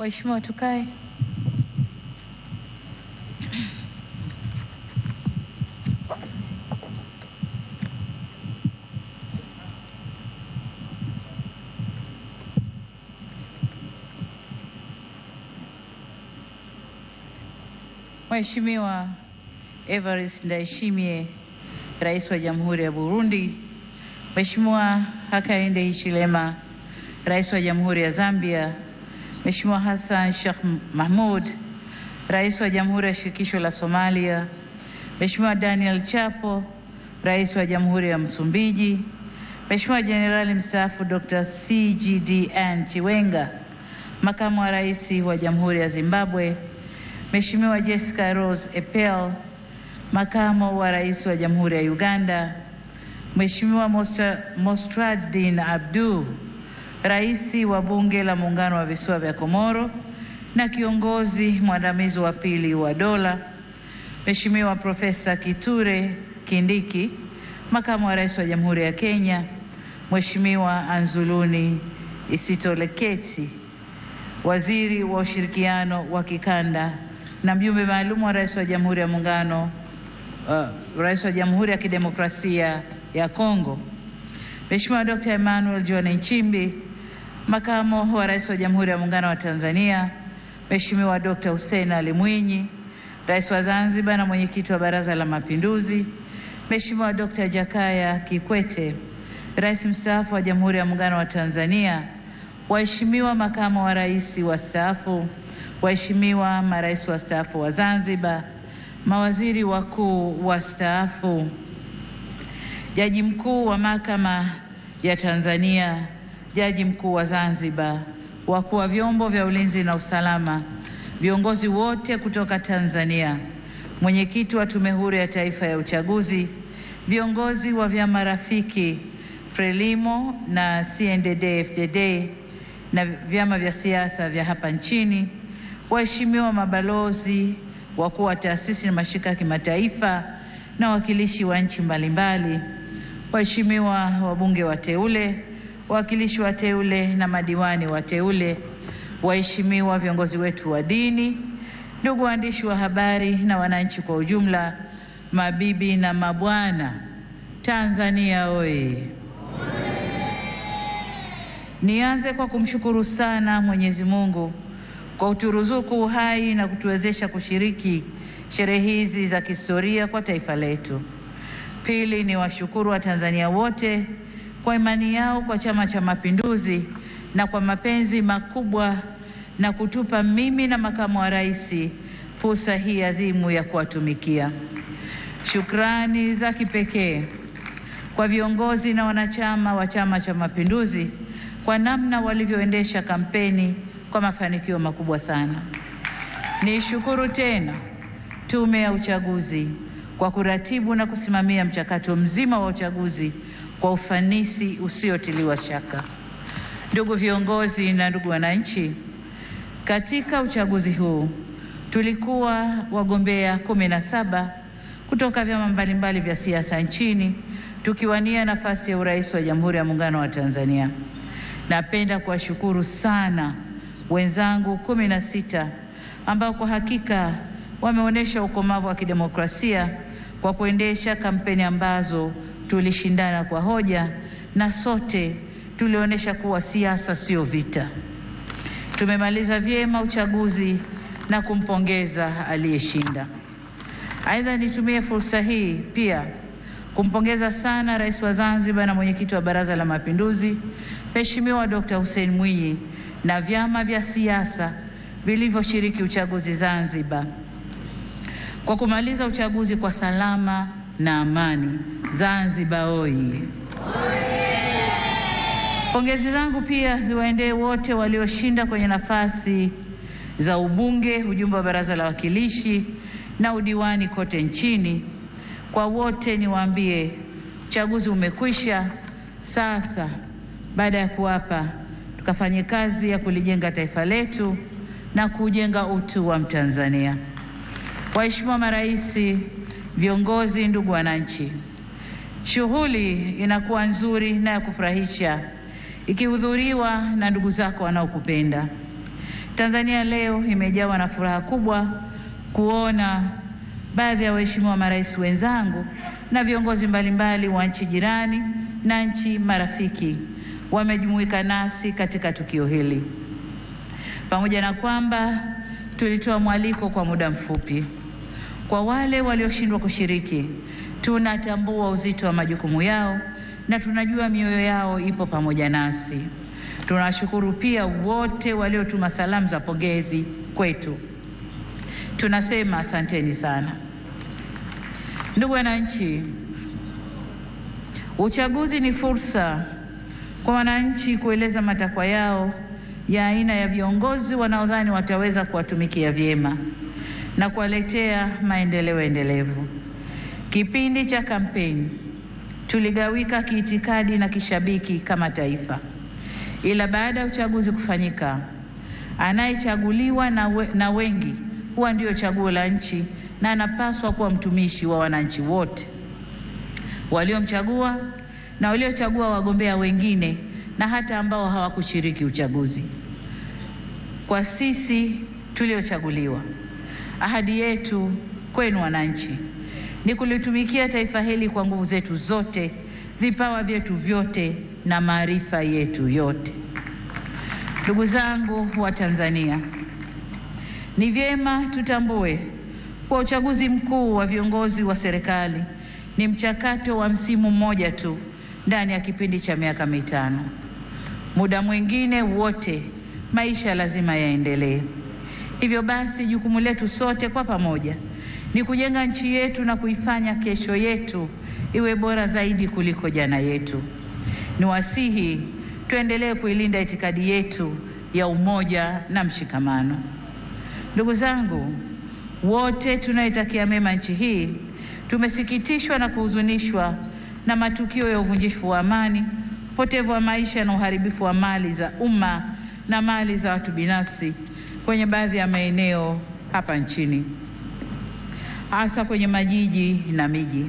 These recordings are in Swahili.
Waheshimiwa tukae. Mheshimiwa Evariste Ndayishimiye, Rais wa Jamhuri ya Burundi, Mheshimiwa Hakainde Hichilema, Rais wa Jamhuri ya Zambia, Mheshimiwa Hassan Sheikh Mahmud, Rais wa Jamhuri ya Shirikisho la Somalia, Mheshimiwa Daniel Chapo, Rais wa Jamhuri ya Msumbiji, Mheshimiwa Jenerali mstaafu Dr. CGDN Chiwenga, Makamu wa Rais wa Jamhuri ya Zimbabwe, Mheshimiwa Jessica Rose Epel, Makamu wa Rais wa Jamhuri ya Uganda, Mheshimiwa Mostradin Abdu, Rais wa Bunge la Muungano wa Visiwa vya Komoro na kiongozi mwandamizi wa pili wa dola, Mheshimiwa Profesa Kithure Kindiki, Makamu wa Rais wa Jamhuri ya Kenya, Mheshimiwa Anzuluni Isitoleketi, Waziri wa Ushirikiano wa Kikanda na mjumbe maalum wa Rais wa Jamhuri ya Muungano, Rais wa Jamhuri ya Kidemokrasia ya Kongo, Mheshimiwa Dr. Emmanuel John Nchimbi, Makamu wa Rais wa Jamhuri ya Muungano wa Tanzania, Mheshimiwa Dr. Hussein Ali Mwinyi, Rais wa Zanzibar na Mwenyekiti wa Baraza la Mapinduzi, Mheshimiwa Dr. Jakaya Kikwete, Rais mstaafu wa Jamhuri ya Muungano wa Tanzania, waheshimiwa makamu wa rais wastaafu, waheshimiwa marais wastaafu wa Zanzibar, mawaziri wakuu wastaafu, Jaji Mkuu wa Mahakama ya Tanzania, Jaji Mkuu wa Zanzibar, wakuu wa vyombo vya ulinzi na usalama, viongozi wote kutoka Tanzania, mwenyekiti wa Tume Huru ya Taifa ya Uchaguzi, viongozi wa vyama rafiki Frelimo na CNDD-FDD na vyama vya siasa vya hapa nchini, waheshimiwa mabalozi, wakuu wa taasisi na mashirika ya kimataifa na wawakilishi wa nchi mbalimbali, waheshimiwa wabunge wateule, wawakilishi wateule na madiwani wateule, waheshimiwa viongozi wetu wa dini, ndugu waandishi wa habari na wananchi kwa ujumla, mabibi na mabwana, Tanzania oye! Nianze kwa kumshukuru sana Mwenyezi Mungu kwa kuturuzuku uhai na kutuwezesha kushiriki sherehe hizi za kihistoria kwa taifa letu. Pili, ni washukuru Watanzania wote kwa imani yao kwa Chama cha Mapinduzi na kwa mapenzi makubwa na kutupa mimi na makamu wa rais fursa hii adhimu ya kuwatumikia. Shukrani za kipekee kwa viongozi na wanachama wa Chama cha Mapinduzi kwa namna walivyoendesha kampeni kwa mafanikio makubwa sana. Nishukuru tena Tume ya Uchaguzi kwa kuratibu na kusimamia mchakato mzima wa uchaguzi kwa ufanisi usiotiliwa shaka. Ndugu viongozi na ndugu wananchi, katika uchaguzi huu tulikuwa wagombea 17 kutoka vyama mbalimbali vya siasa nchini tukiwania nafasi ya urais wa Jamhuri ya Muungano wa Tanzania. Napenda kuwashukuru sana wenzangu 16 ambao kwa hakika wameonyesha ukomavu wa kidemokrasia kwa kuendesha kampeni ambazo tulishindana kwa hoja na sote tulionyesha kuwa siasa sio vita. Tumemaliza vyema uchaguzi na kumpongeza aliyeshinda. Aidha, nitumie fursa hii pia kumpongeza sana Rais wa Zanzibar na Mwenyekiti wa Baraza la Mapinduzi, Mheshimiwa Dr. Hussein Mwinyi na vyama vya siasa vilivyoshiriki uchaguzi Zanzibar kwa kumaliza uchaguzi kwa salama na amani. Zanzibar oye! Pongezi zangu pia ziwaendee wote walioshinda kwenye nafasi za ubunge, ujumbe wa Baraza la Wawakilishi na udiwani kote nchini. Kwa wote niwaambie, uchaguzi umekwisha. Sasa baada ya kuapa, tukafanye kazi ya kulijenga taifa letu na kujenga utu wa Mtanzania. Waheshimiwa marais, viongozi, ndugu wananchi, shughuli inakuwa nzuri na ya kufurahisha ikihudhuriwa na ndugu zako wanaokupenda. Tanzania leo imejawa na furaha kubwa kuona baadhi ya waheshimiwa marais wenzangu na viongozi mbalimbali wa nchi jirani na nchi marafiki wamejumuika nasi katika tukio hili. Pamoja na kwamba tulitoa mwaliko kwa muda mfupi, kwa wale walioshindwa kushiriki, tunatambua uzito wa majukumu yao na tunajua mioyo yao ipo pamoja nasi. Tunashukuru pia wote waliotuma salamu za pongezi kwetu. Tunasema asanteni sana. Ndugu wananchi, uchaguzi ni fursa kwa wananchi kueleza matakwa yao ya aina ya viongozi wanaodhani wataweza kuwatumikia vyema na kuwaletea maendeleo endelevu. Kipindi cha kampeni tuligawika kiitikadi na kishabiki kama taifa, ila baada ya uchaguzi kufanyika, anayechaguliwa na wengi huwa ndio chaguo la nchi na anapaswa kuwa mtumishi wa wananchi wote waliomchagua na waliochagua wagombea wengine na hata ambao hawakushiriki uchaguzi. Kwa sisi tuliochaguliwa, ahadi yetu kwenu wananchi ni kulitumikia taifa hili kwa nguvu zetu zote, vipawa vyetu vyote na maarifa yetu yote. Ndugu zangu wa Tanzania, ni vyema tutambue kwa uchaguzi mkuu wa viongozi wa serikali ni mchakato wa msimu mmoja tu ndani ya kipindi cha miaka mitano. Muda mwingine wote maisha lazima yaendelee. Hivyo basi jukumu letu sote kwa pamoja ni kujenga nchi yetu na kuifanya kesho yetu iwe bora zaidi kuliko jana yetu. Niwasihi tuendelee kuilinda itikadi yetu ya umoja na mshikamano. Ndugu zangu, wote tunaitakia mema nchi hii, tumesikitishwa na kuhuzunishwa na matukio ya uvunjifu wa amani, upotevu wa maisha na uharibifu wa mali za umma na mali za watu binafsi kwenye baadhi ya maeneo hapa nchini, hasa kwenye majiji na miji.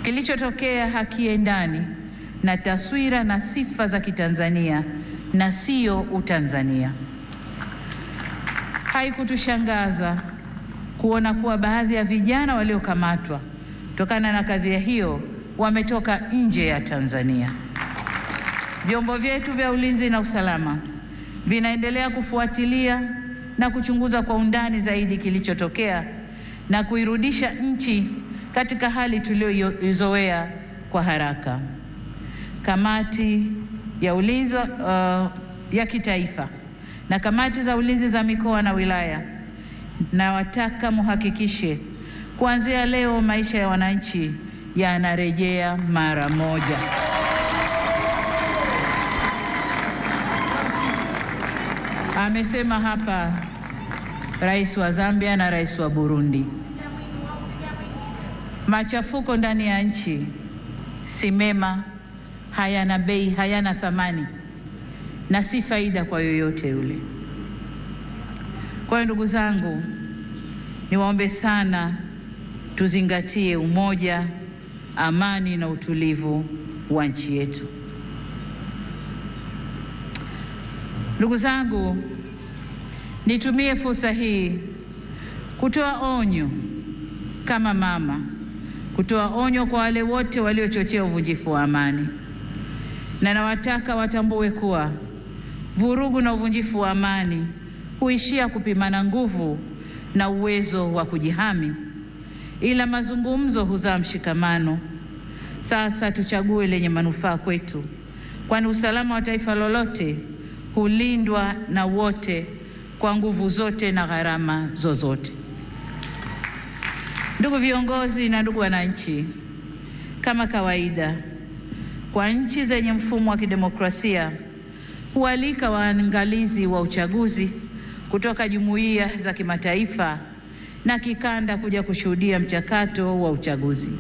Kilichotokea hakiendani na taswira na sifa za Kitanzania na sio Utanzania. Haikutushangaza kuona kuwa baadhi ya vijana waliokamatwa kutokana na kadhia hiyo wametoka nje ya Tanzania. Vyombo vyetu vya ulinzi na usalama vinaendelea kufuatilia na kuchunguza kwa undani zaidi kilichotokea na kuirudisha nchi katika hali tuliyoizoea kwa haraka. Kamati ya ulinzi ya kitaifa na kamati za ulinzi za mikoa na wilaya, na wataka muhakikishe kuanzia leo maisha ya wananchi yanarejea mara moja. Amesema hapa Rais wa Zambia na Rais wa Burundi. Machafuko ndani ya nchi si mema, hayana bei, hayana thamani na si faida kwa yoyote yule. Kwa hiyo ndugu zangu, niwaombe sana tuzingatie umoja, amani na utulivu wa nchi yetu. Ndugu zangu, nitumie fursa hii kutoa onyo kama mama, kutoa onyo kwa wale wote waliochochea uvunjifu wa amani. Na nawataka watambue kuwa vurugu na uvunjifu wa amani huishia kupimana nguvu na uwezo wa kujihami, ila mazungumzo huzaa mshikamano. Sasa tuchague lenye manufaa kwetu, kwani usalama wa taifa lolote hulindwa na wote kwa nguvu zote na gharama zozote. Ndugu viongozi na ndugu wananchi, kama kawaida kwa nchi zenye mfumo wa kidemokrasia hualika waangalizi wa uchaguzi kutoka jumuiya za kimataifa na kikanda kuja kushuhudia mchakato wa uchaguzi.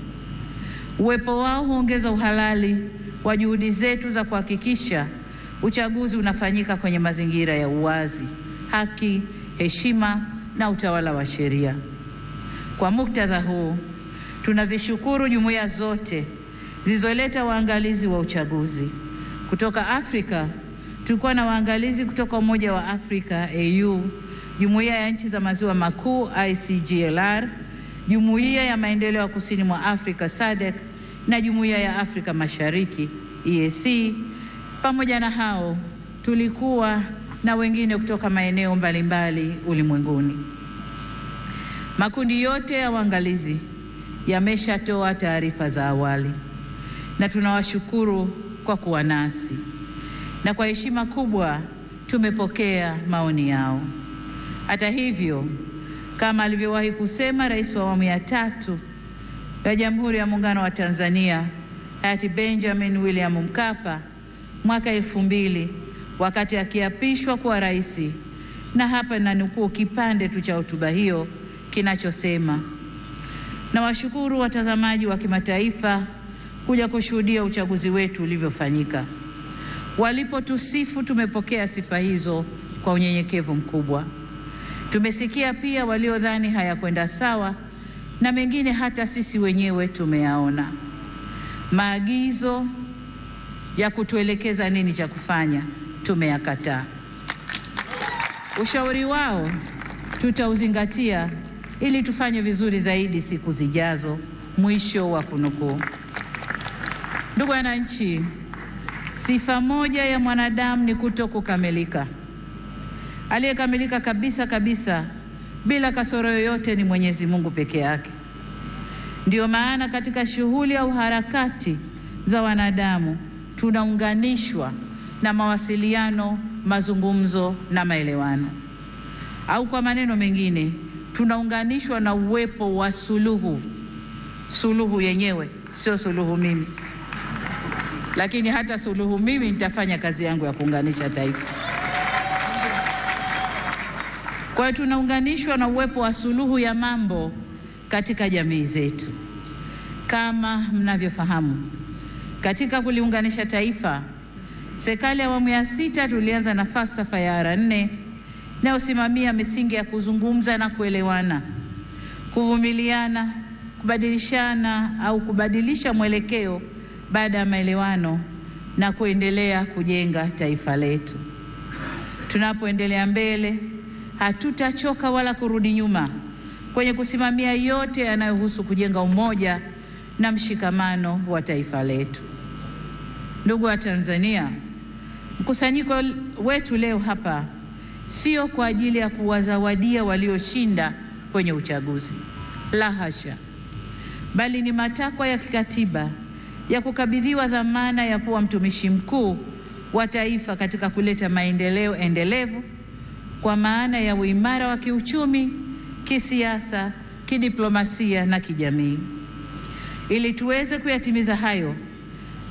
Uwepo wao huongeza uhalali wa juhudi zetu za kuhakikisha uchaguzi unafanyika kwenye mazingira ya uwazi, haki, heshima na utawala wa sheria. Kwa muktadha huu, tunazishukuru jumuiya zote zilizoleta waangalizi wa uchaguzi. Kutoka Afrika tulikuwa na waangalizi kutoka Umoja wa Afrika AU, Jumuiya ya Nchi za Maziwa Makuu ICGLR, Jumuiya ya Maendeleo ya Kusini mwa Afrika SADC na Jumuiya ya Afrika Mashariki EAC. Pamoja na hao tulikuwa na wengine kutoka maeneo mbalimbali ulimwenguni. Makundi yote ya waangalizi yameshatoa taarifa za awali na tunawashukuru kwa kuwa nasi, na kwa heshima kubwa tumepokea maoni yao. Hata hivyo, kama alivyowahi kusema Rais wa awamu ya 3 ya Jamhuri ya Muungano wa Tanzania hayati Benjamin William Mkapa mwaka 2000 wakati akiapishwa kuwa rais, na hapa nanukuu kipande tu cha hotuba hiyo kinachosema: na washukuru watazamaji wa kimataifa kuja kushuhudia uchaguzi wetu ulivyofanyika. Walipotusifu tumepokea sifa hizo kwa unyenyekevu mkubwa. Tumesikia pia waliodhani hayakwenda sawa, na mengine hata sisi wenyewe tumeyaona. Maagizo ya kutuelekeza nini cha kufanya tumeyakataa. Ushauri wao tutauzingatia ili tufanye vizuri zaidi siku zijazo. Mwisho wa kunukuu. Ndugu wananchi, sifa moja ya mwanadamu ni kutokukamilika. Aliyekamilika kabisa kabisa bila kasoro yoyote ni Mwenyezi Mungu peke yake. Ndio maana katika shughuli au harakati za wanadamu tunaunganishwa na mawasiliano, mazungumzo na maelewano. Au kwa maneno mengine, tunaunganishwa na uwepo wa suluhu. Suluhu yenyewe sio suluhu mimi, lakini hata suluhu mimi nitafanya kazi yangu ya kuunganisha taifa. Kwa hiyo tunaunganishwa na uwepo wa suluhu ya mambo katika jamii zetu. Kama mnavyofahamu, katika kuliunganisha taifa, serikali ya awamu ya 6 tulianza na falsafa ya R4 inayosimamia misingi ya kuzungumza na kuelewana, kuvumiliana, kubadilishana au kubadilisha mwelekeo baada ya maelewano na kuendelea kujenga taifa letu. Tunapoendelea mbele, hatutachoka wala kurudi nyuma kwenye kusimamia yote yanayohusu kujenga umoja na mshikamano wa taifa letu. Ndugu wa Tanzania, mkusanyiko wetu leo hapa sio kwa ajili ya kuwazawadia walioshinda kwenye uchaguzi, la hasha, bali ni matakwa ya kikatiba ya kukabidhiwa dhamana ya kuwa mtumishi mkuu wa taifa katika kuleta maendeleo endelevu kwa maana ya uimara wa kiuchumi, kisiasa, kidiplomasia na kijamii. Ili tuweze kuyatimiza hayo,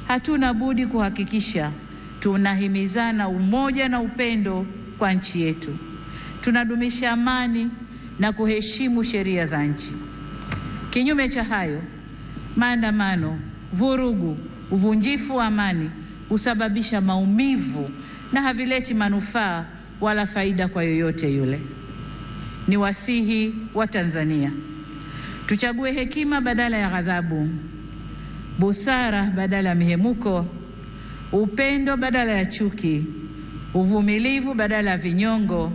hatuna budi kuhakikisha tunahimizana umoja na upendo kwa nchi yetu. Tunadumisha amani na kuheshimu sheria za nchi. Kinyume cha hayo, maandamano, vurugu, uvunjifu wa amani husababisha maumivu na havileti manufaa wala faida kwa yoyote yule. Ni wasihi wa Tanzania tuchague hekima badala ya ghadhabu, busara badala ya mihemuko, upendo badala ya chuki, uvumilivu badala ya vinyongo,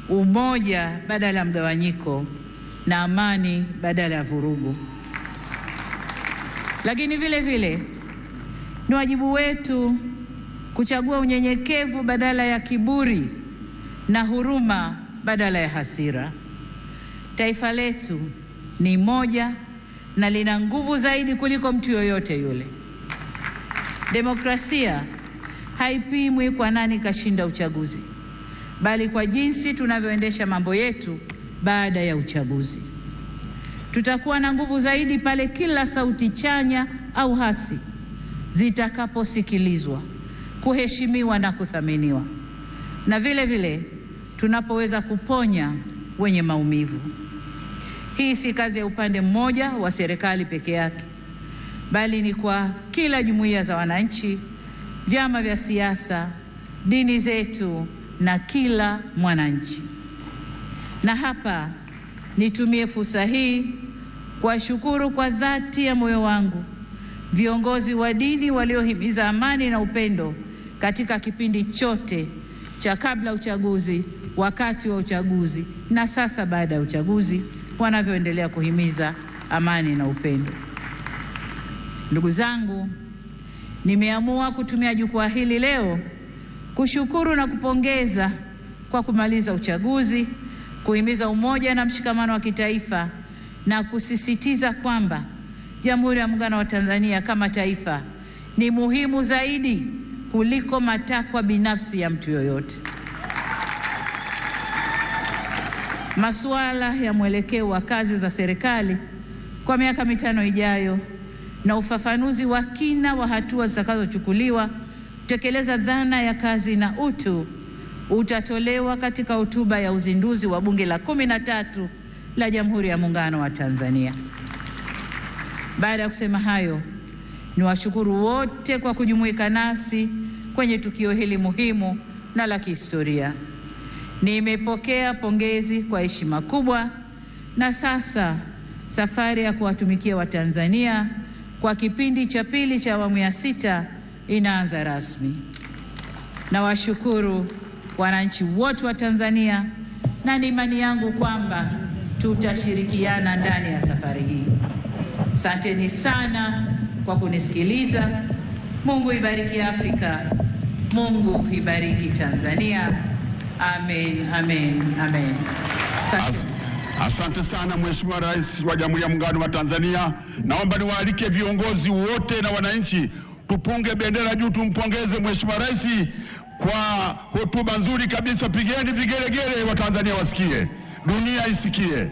umoja badala ya mgawanyiko, na amani badala ya vurugu. Lakini vile vile ni wajibu wetu kuchagua unyenyekevu badala ya kiburi na huruma badala ya hasira. Taifa letu ni moja na lina nguvu zaidi kuliko mtu yoyote yule. Demokrasia haipimwi kwa nani kashinda uchaguzi, bali kwa jinsi tunavyoendesha mambo yetu baada ya uchaguzi. Tutakuwa na nguvu zaidi pale kila sauti chanya au hasi zitakaposikilizwa, kuheshimiwa na kuthaminiwa, na vile vile tunapoweza kuponya wenye maumivu. Hii si kazi ya upande mmoja wa serikali peke yake, bali ni kwa kila jumuiya za wananchi, vyama vya siasa, dini zetu na kila mwananchi. Na hapa nitumie fursa hii kuwashukuru kwa dhati ya moyo wangu viongozi wa dini waliohimiza amani na upendo katika kipindi chote cha kabla uchaguzi, wakati wa uchaguzi na sasa baada ya uchaguzi, wanavyoendelea kuhimiza amani na upendo. Ndugu zangu, nimeamua kutumia jukwaa hili leo kushukuru na kupongeza kwa kumaliza uchaguzi, kuhimiza umoja na mshikamano wa kitaifa na kusisitiza kwamba Jamhuri ya Muungano wa Tanzania kama taifa ni muhimu zaidi kuliko matakwa binafsi ya mtu yoyote. Masuala ya mwelekeo wa kazi za serikali kwa miaka 5 ijayo na ufafanuzi wa kina wa hatua zitakazochukuliwa kutekeleza dhana ya kazi na utu utatolewa katika hotuba ya uzinduzi wa Bunge la 13 la Jamhuri ya Muungano wa Tanzania. Baada ya kusema hayo, niwashukuru wote kwa kujumuika nasi kwenye tukio hili muhimu na la kihistoria. Nimepokea pongezi kwa heshima kubwa, na sasa safari ya kuwatumikia Watanzania kwa kipindi cha pili cha awamu ya 6 inaanza rasmi. Nawashukuru wananchi wote wa Tanzania, na ni imani yangu kwamba tutashirikiana ndani ya safari hii. Asanteni sana kwa kunisikiliza. Mungu ibariki Afrika. Mungu ibariki Tanzania. Amen, amen, amen. Asante sana Mheshimiwa Rais wa Jamhuri ya Muungano wa Tanzania. Naomba niwaalike viongozi wote na wananchi tupunge bendera juu, tumpongeze Mheshimiwa Rais kwa hotuba nzuri kabisa. Pigeni vigelegele, Watanzania wasikie, dunia isikie.